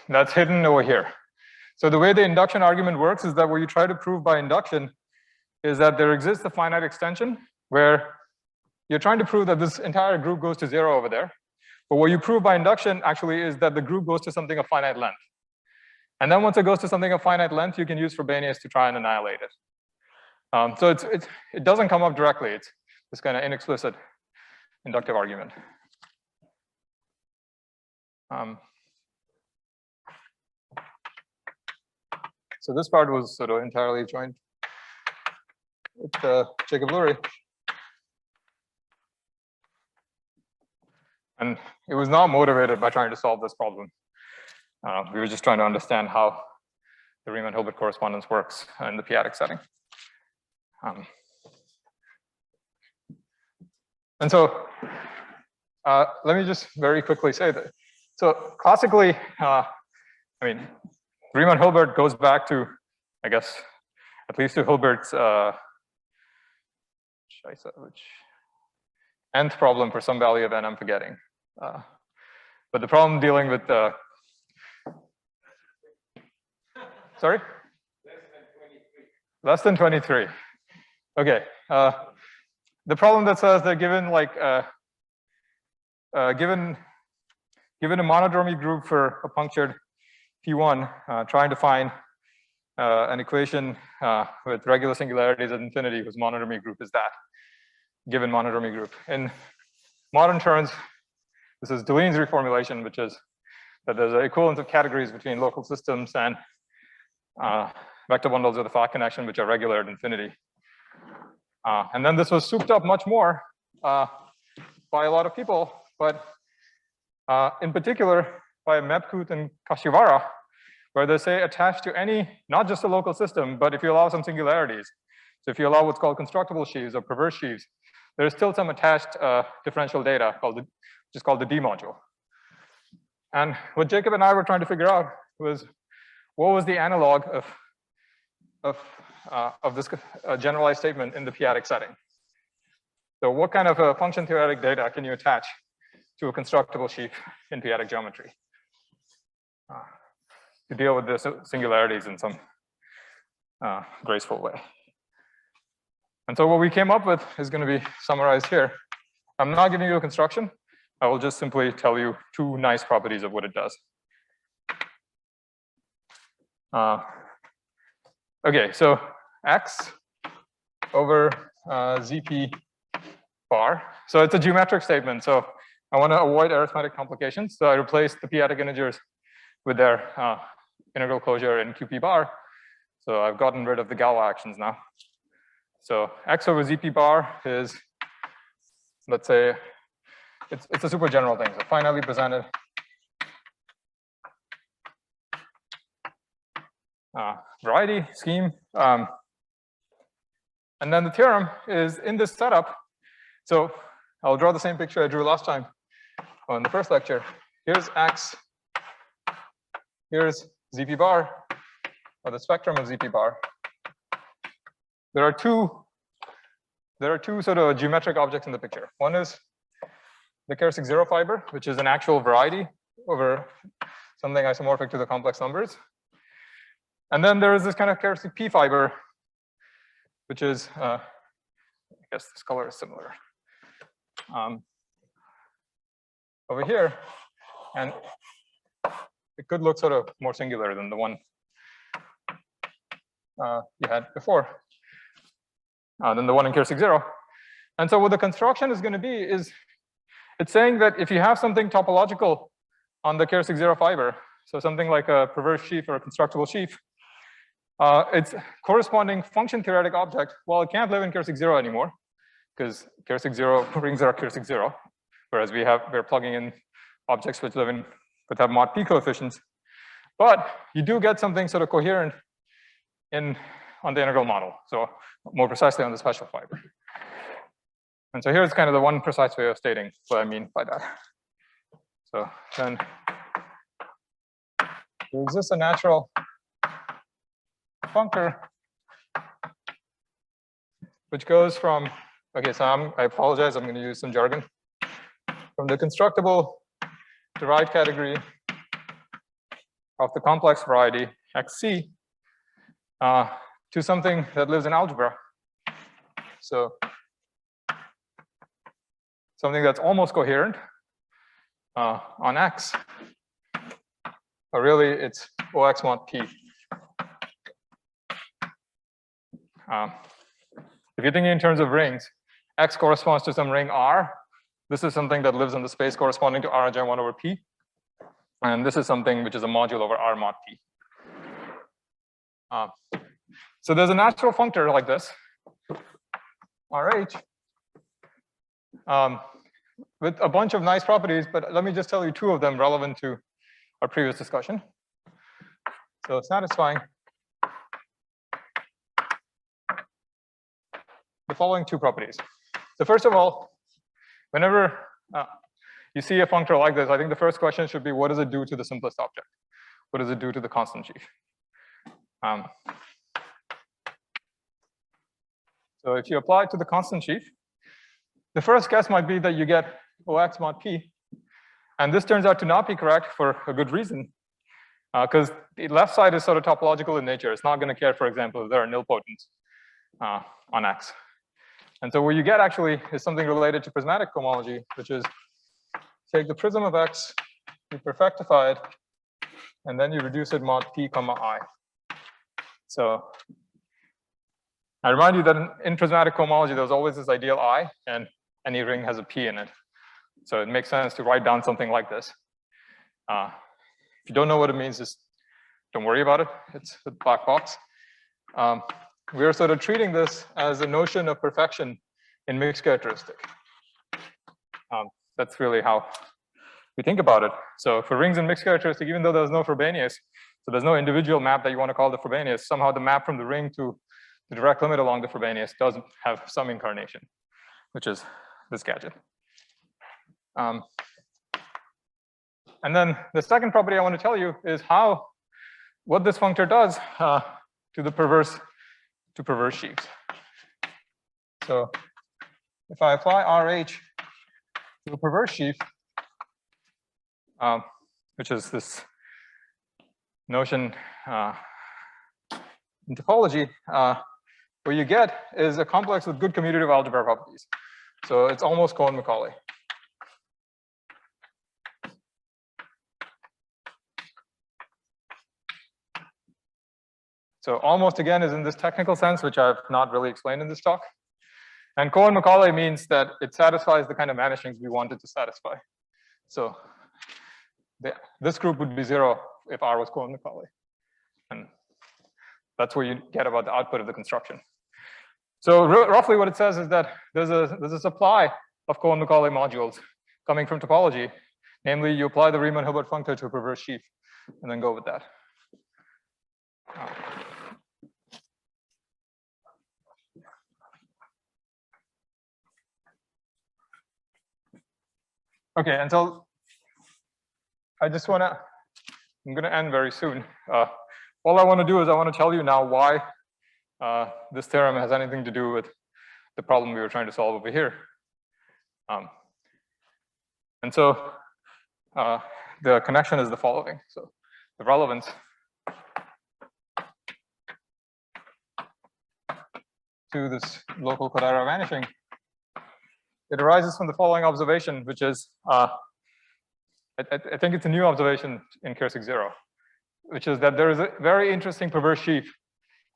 That's hidden over here. So the way the induction argument works is that what you try to prove by induction is that there exists a finite extension where you're trying to prove that this entire group goes to 0 over there. But what you prove by induction actually is that the group goes to something of finite length. And then once it goes to something of finite length, you can use Frobenius to try and annihilate it. So it doesn't come up directly. It's this kind of inexplicit inductive argument. So this part was sort of entirely joined with Jacob-Lurie. And it was not motivated by trying to solve this problem. We were just trying to understand how the Riemann-Hilbert correspondence works in the p-adic setting. And so let me just very quickly say that. So classically, I mean, Riemann Hilbert goes back to, I guess, at least to Hilbert's which nth problem for some value of n, I'm forgetting. But the problem dealing with sorry? Less than 23. Okay. The problem that says that given like given a monodromy group for a punctured P1, trying to find an equation with regular singularities at infinity whose monodromy group is that given monodromy group. In modern terms, this is Deligne's reformulation, which is that there's an equivalence of categories between local systems and vector bundles with a flat connection, which are regular at infinity. And then this was souped up much more by a lot of people, but in particular by Mepkut and Kashiwara, where they say attached to any, not just a local system, but if you allow some singularities. So if you allow what's called constructible sheaves or perverse sheaves, there is still some attached differential data called which is called the D module. And what Jacob and I were trying to figure out was what was the analog of this generalized statement in the p-adic setting. So what kind of a function theoretic data can you attach to a constructible sheaf in p-adic geometry to deal with the singularities in some graceful way? And so what we came up with is going to be summarized here. I'm not giving you a construction. I will just simply tell you two nice properties of what it does. Okay, so X over ZP bar. So it's a geometric statement. So I want to avoid arithmetic complications. So I replace the p-adic integers with their integral closure in QP bar. So I've gotten rid of the Galois actions now. So X over ZP bar is, let's say, it's a super general thing. So finally presented variety scheme. And then the theorem is in this setup. So I'll draw the same picture I drew last time in the first lecture. Here's X. Here's ZP bar, or the spectrum of ZP bar. There are two sort of geometric objects in the picture. One is the characteristic zero fiber, which is an actual variety over something isomorphic to the complex numbers. And then there is this kind of characteristic p fiber, which is, I guess this color is similar over here. And it could look sort of more singular than the one you had before, than the one in characteristic zero. And so what the construction is going to be is, it's saying that if you have something topological on the characteristic zero fiber, so something like a perverse sheaf or a constructible sheaf, its corresponding function theoretic object, well, it can't live in characteristic zero anymore, because characteristic zero rings are characteristic zero, whereas we're plugging in objects which live in, which have mod p coefficients. But you do get something sort of coherent on the integral model, so more precisely on the special fiber. And so here's kind of the one precise way of stating what I mean by that. So then there exists a natural functor which goes from, okay, so I apologize, I'm going to use some jargon, from the constructible derived category of the complex variety XC to something that lives in algebra. So something that's almost coherent on X, but really it's OX mod P. If you're thinking in terms of rings, X corresponds to some ring R. This is something that lives in the space corresponding to R adjoint 1 over P. And this is something which is a module over R mod P. So there's a natural functor like this, RH, with a bunch of nice properties, but let me just tell you two of them relevant to our previous discussion. So satisfying the following two properties. So first of all, whenever you see a functor like this, I think the first question should be, what does it do to the simplest object? What does it do to the constant sheaf? So if you apply it to the constant sheaf, the first guess might be that you get OX mod P. And this turns out to not be correct for a good reason, because the left side is sort of topological in nature. It's not going to care, for example, if there are nilpotents on X. And so what you get actually is something related to prismatic homology, which is take the prism of X, you perfectify it, and then you reduce it mod P comma I. So I remind you that in prismatic homology, there's always this ideal I, and any ring has a P in it. So it makes sense to write down something like this. If you don't know what it means, just don't worry about it. It's a black box. We're sort of treating this as a notion of perfection in mixed characteristic. That's really how we think about it. So for rings in mixed characteristic, even though there's no Frobenius, so there's no individual map that you want to call the Frobenius, somehow the map from the ring to the direct limit along the Frobenius does have some incarnation, which is this gadget. And then the second property I want to tell you is what this functor does to the perverse sheaves. So if I apply RH to a perverse sheaf, which is this notion in topology, what you get is a complex with good commutative algebra properties. So it's almost Cohen-Macaulay. So almost, again, is in this technical sense, which I've not really explained in this talk. And Cohen-Macaulay means that it satisfies the kind of vanishings we wanted to satisfy. So this group would be 0 if R was Cohen-Macaulay. And that's what you get about the output of the construction. So roughly what it says is that there's a supply of Cohen-Macaulay modules coming from topology. Namely, you apply the Riemann-Hilbert functor to a perverse sheaf and then go with that. Okay, and so I'm going to end very soon. All I want to do is I want to tell you now why this theorem has anything to do with the problem we were trying to solve over here. And so the connection is the following. So the relevance to this local Kodaira vanishing, it arises from the following observation, which is, I think it's a new observation in Kirsig 0, which is that there is a very interesting perverse sheaf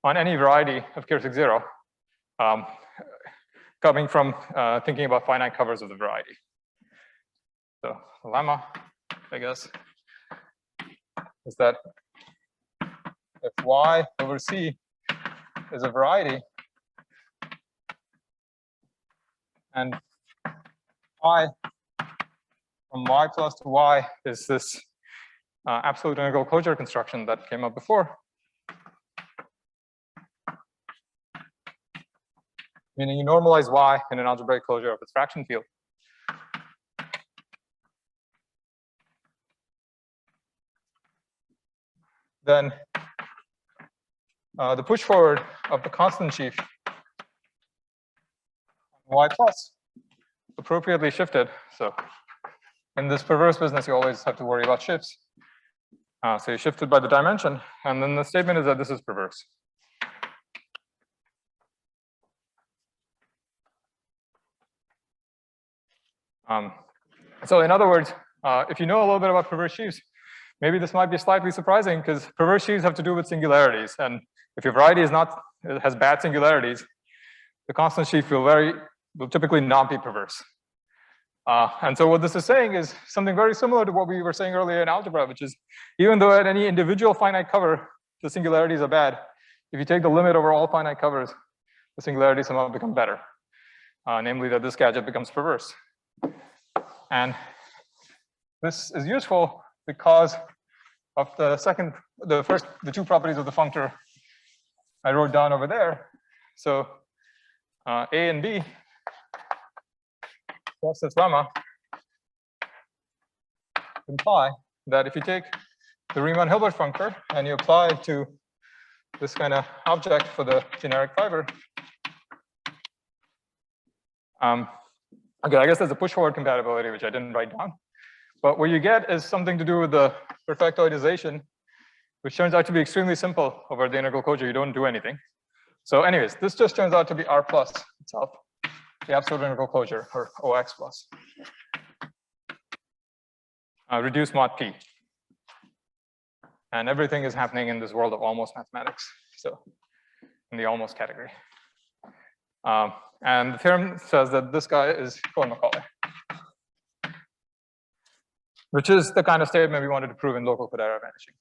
on any variety of Kirsig 0, coming from thinking about finite covers of the variety. So the lemma, I guess, is that if Y over C is a variety, and I from Y plus to Y is this absolute integral closure construction that came up before. Meaning you normalize Y in an algebraic closure of its fraction field. Then the push forward of the constant sheaf Y plus appropriately shifted. So in this perverse business, you always have to worry about shifts. So you shifted by the dimension, and then the statement is that this is perverse. So in other words, if you know a little bit about perverse sheaves, maybe this might be slightly surprising because perverse sheaves have to do with singularities. And if your variety has bad singularities, the constant sheaf will typically not be perverse. And so what this is saying is something very similar to what we were saying earlier in algebra, which is even though at any individual finite cover, the singularities are bad, if you take the limit over all finite covers, the singularities somehow become better. Namely that this gadget becomes perverse. And this is useful because of the two properties of the functor I wrote down over there. So A and B plus this lemma imply that if you take the Riemann-Hilbert functor and you apply it to this kind of object for the generic fiber, okay, I guess there's a push-forward compatibility, which I didn't write down. But what you get is something to do with the perfectoidization, which turns out to be extremely simple over the integral closure. You don't do anything. So anyways, this just turns out to be R plus itself, the absolute integral closure, or OX plus. Reduce mod P. And everything is happening in this world of almost mathematics. So in the almost category. And the theorem says that this guy is Cohen-Macaulay, which is the kind of statement we wanted to prove in local Kodaira vanishing,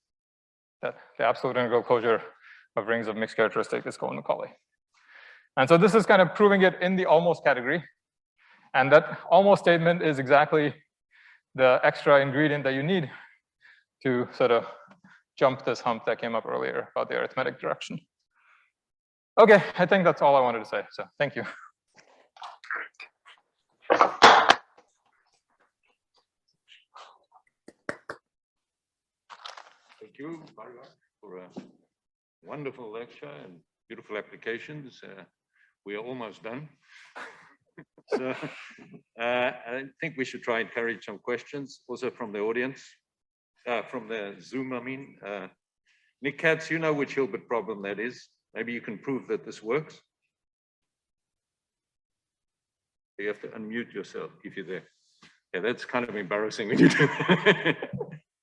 that the absolute integral closure of rings of mixed characteristic is Cohen-Macaulay. And so this is kind of proving it in the almost category. And that almost statement is exactly the extra ingredient that you need to sort of jump this hump that came up earlier about the arithmetic direction. Okay, I think that's all I wanted to say. So thank you. Thank you, Bhargav, for a wonderful lecture and beautiful applications. We are almost done. So I think we should try and encourage some questions also from the audience, from the Zoom, I mean. Nick Katz, you know which Hilbert problem that is. Maybe you can prove that this works. You have to unmute yourself if you're there. Yeah, that's kind of embarrassing when you do that.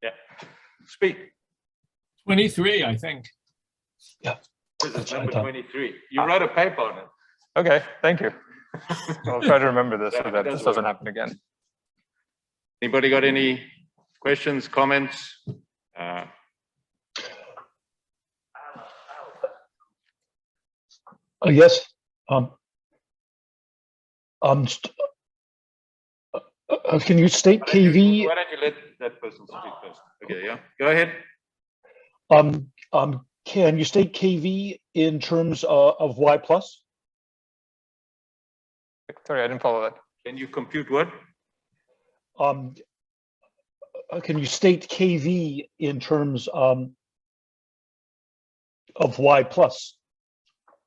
Yeah, speak. 23, I think. Yeah. This is number 23. You wrote a paper on it. Okay, thank you. I'll try to remember this so that this doesn't happen again. Anybody got any questions, comments? Yes. Can you state KV? Why don't you let that person speak first? Okay, yeah, go ahead. Can you state KV in terms of Y plus? Sorry, I didn't follow that. Can you compute what? Can you state KV in terms of Y plus?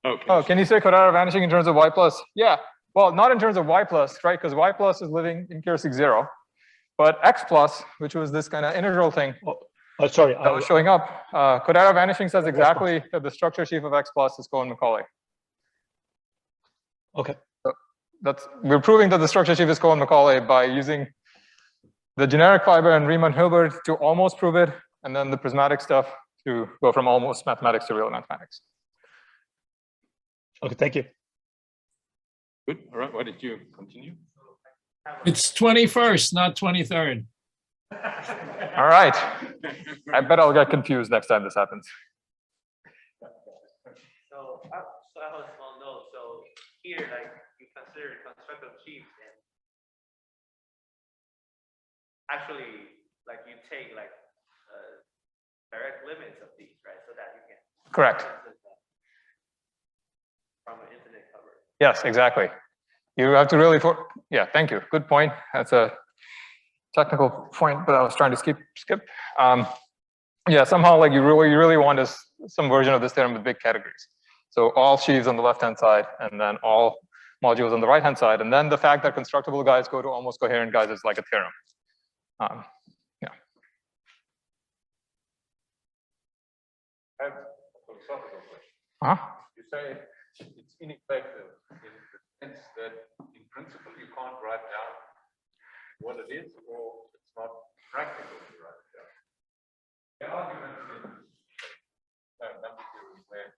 Okay. Oh, can you say Kodaira vanishing in terms of Y plus? Yeah. Well, not in terms of Y plus, right? Because Y plus is living in characteristic 0. But X plus, which was this kind of integral thing Sorry. that was showing up, Kodaira vanishing says exactly that the structure sheaf of X plus is Cohen-Macaulay. Okay. So we're proving that the structure sheaf is Cohen-Macaulay by using the generic fiber and Riemann-Hilbert to almost prove it, and then the prismatic stuff to go from almost mathematics to real mathematics. Okay, thank you. Good. All right. Why did you continue? It's 21st, not 23rd. All right. I bet I'll get confused next time this happens. So I have a small note. So here, like, you consider constructive sheaves, and actually, like, you take like direct limits of these, right? So that you can Correct. from an infinite cover. Yes, exactly. You have to really, yeah, thank you. Good point. That's a technical point, but I was trying to skip. Yeah, somehow like you really want is some version of this theorem with big categories. So all sheaves on the left-hand side, and then all modules on the right-hand side, and then the fact that constructible guys go to almost coherent guys is like a theorem. Yeah. I have a philosophical question. Huh? You say it's ineffective in the sense that in principle you can't write down what it is, or it's not practical to write it down. The argument in number theory where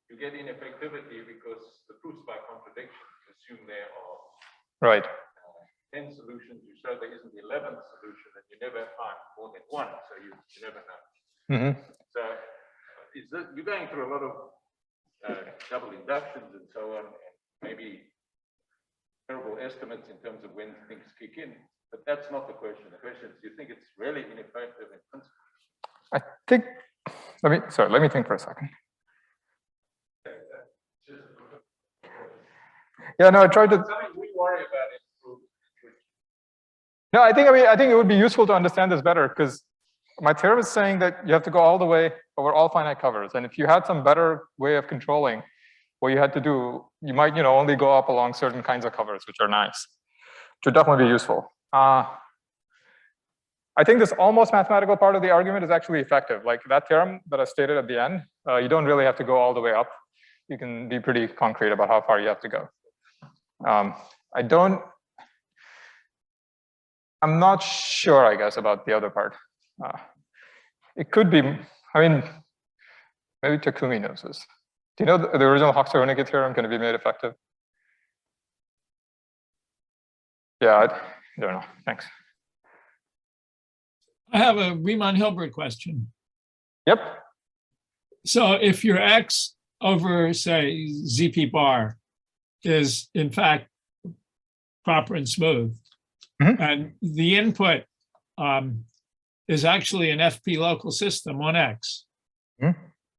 you get ineffectivity because the proofs by contradiction assume there are Right. 10 solutions. You show there isn't the 11th solution, and you never find more than one, so you never know. Mm-hmm. So you're going through a lot of double inductions and so on, and maybe terrible estimates in terms of when things kick in, but that's not the question. The question is, do you think it's really ineffective in principle? I think, let me think for a second. Yeah, no, I tried to. Something we worry about in proof No, I think it would be useful to understand this better, because my theorem is saying that you have to go all the way over all finite covers. And if you had some better way of controlling what you had to do, you might, only go up along certain kinds of covers, which are nice, which would definitely be useful. I think this almost mathematical part of the argument is actually effective. Like that theorem that I stated at the end, you don't really have to go all the way up. You can be pretty concrete about how far you have to go. I'm not sure, I guess, about the other part. It could be, maybe Takumi knows this. Do you know the original Hoxha-Hoenicke theorem can be made effective? Yeah, I don't know. Thanks. I have a Riemann-Hilbert question. Yep. So if your x over, say, ZP bar is in fact proper and smooth, and the input is actually an FP local system on X,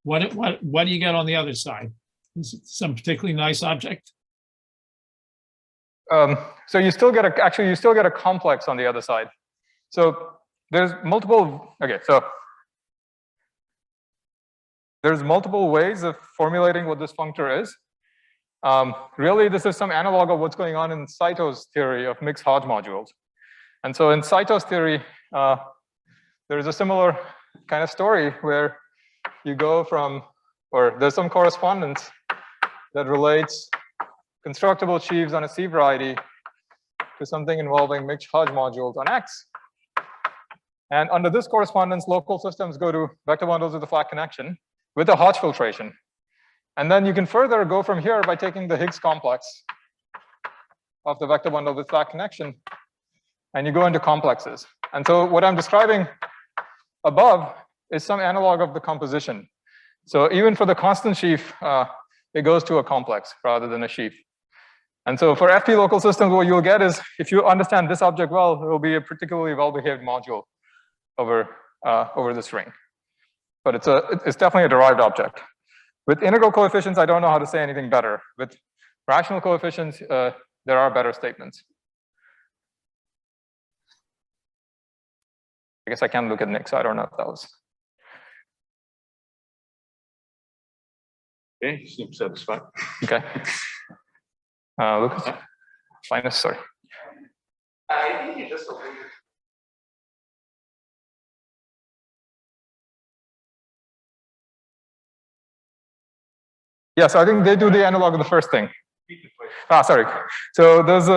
what do you get on the other side? Is it some particularly nice object? So you still get a complex on the other side. So there's multiple, there's multiple ways of formulating what this functor is. Really, this is some analog of what's going on in Saito's theory of mixed Hodge modules. And so in Saito's theory, there's a similar kind of story where you go from, or there's some correspondence that relates constructible sheaves on a C variety to something involving mixed Hodge modules on X. And under this correspondence, local systems go to vector bundles with a flat connection with a Hodge filtration. And then you can further go from here by taking the Higgs complex of the vector bundle with flat connection, and you go into complexes. And so what I'm describing above is some analog of the composition. So even for the constant sheaf, it goes to a complex rather than a sheaf. And so for FP local systems, what you'll get is, if you understand this object well, it will be a particularly well-behaved module over this ring. But it's definitely a derived object. With integral coefficients, I don't know how to say anything better. With rational coefficients, there are better statements. I guess I can look at Nick, so I don't know if that was. Okay, seems satisfied. Okay. Lucas? Linus, sorry. I think you just alluded. Yeah, so I think they do the analog of the first thing. Sorry. So there's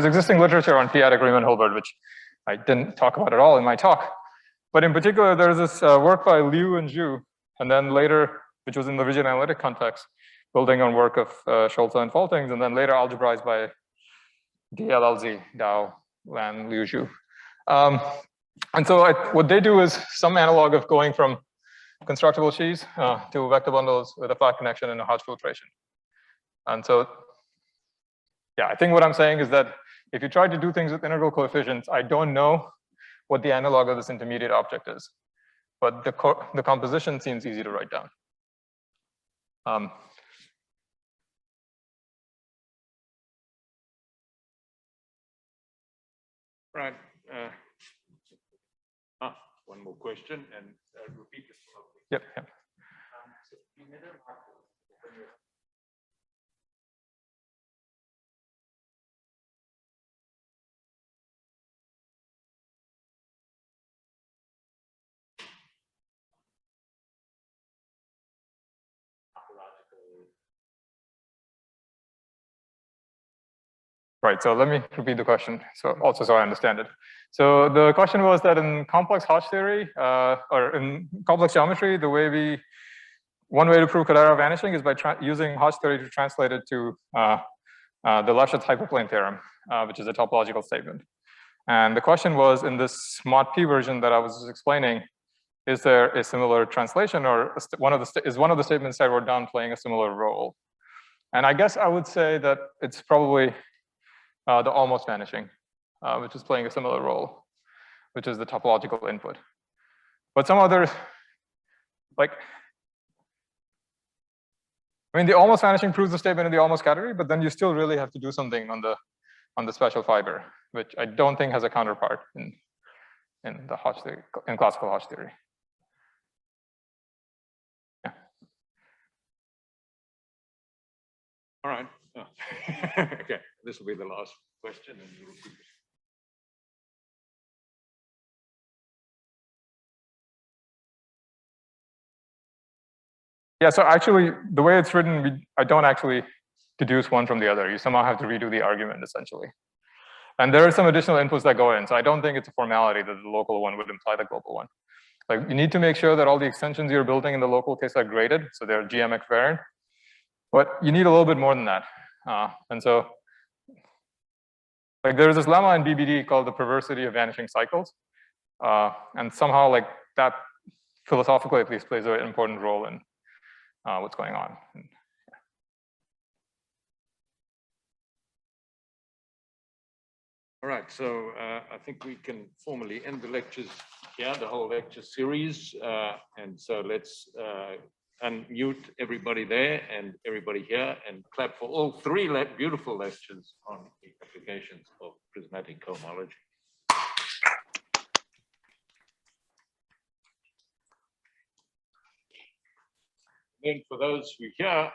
existing literature on p-adic Riemann-Hilbert, which I didn't talk about at all in my talk. But in particular, there's this work by Liu and Zhu, and then later, which was in the rigid analytic context, building on work of Scholze and Faltings, and then later algebraized by DLLZ, Dao, Lan, Liu, Zhu. And so what they do is some analog of going from constructible sheaves to vector bundles with a flat connection and a Hodge filtration. And so, yeah, I think what I'm saying is that if you try to do things with integral coefficients, I don't know what the analog of this intermediate object is, but the composition seems easy to write down. Right. One more question and repeat this. Yep. Right, so let me repeat the question, so I understand it. So the question was that in complex Hodge theory, or in complex geometry, one way to prove Kodaira vanishing is by using Hodge theory to translate it to the Lefschetz hyperplane theorem, which is a topological statement. And the question was, in this mod P version that I was just explaining, is there a similar translation, or is one of the statements that were done playing a similar role? And I guess I would say that it's probably the almost vanishing, which is playing a similar role, which is the topological input. But some others, the almost vanishing proves the statement in the almost category, but then you still really have to do something on on the special fiber, which I don't think has a counterpart in the Hodge theory, in classical Hodge theory. Yeah. All right. Oh. Okay, this will be the last question. And we'll keep it. Yeah, so actually, the way it's written, I don't actually deduce one from the other. You somehow have to redo the argument, essentially. And there are some additional inputs that go in. So I don't think it's a formality that the local one would imply the global one. Like, you need to make sure that all the extensions you're building in the local case are graded, so they're GMX variant. But you need a little bit more than that. And so, like, there's this lemma in BBD called the perversity of vanishing cycles. And somehow, like, that philosophically at least plays an important role in what's going on. All right, so I think we can formally end the lectures here, the whole lecture series. And so let's unmute everybody there and everybody here and clap for all three beautiful lectures on the applications of prismatic homology. Then for those who are here,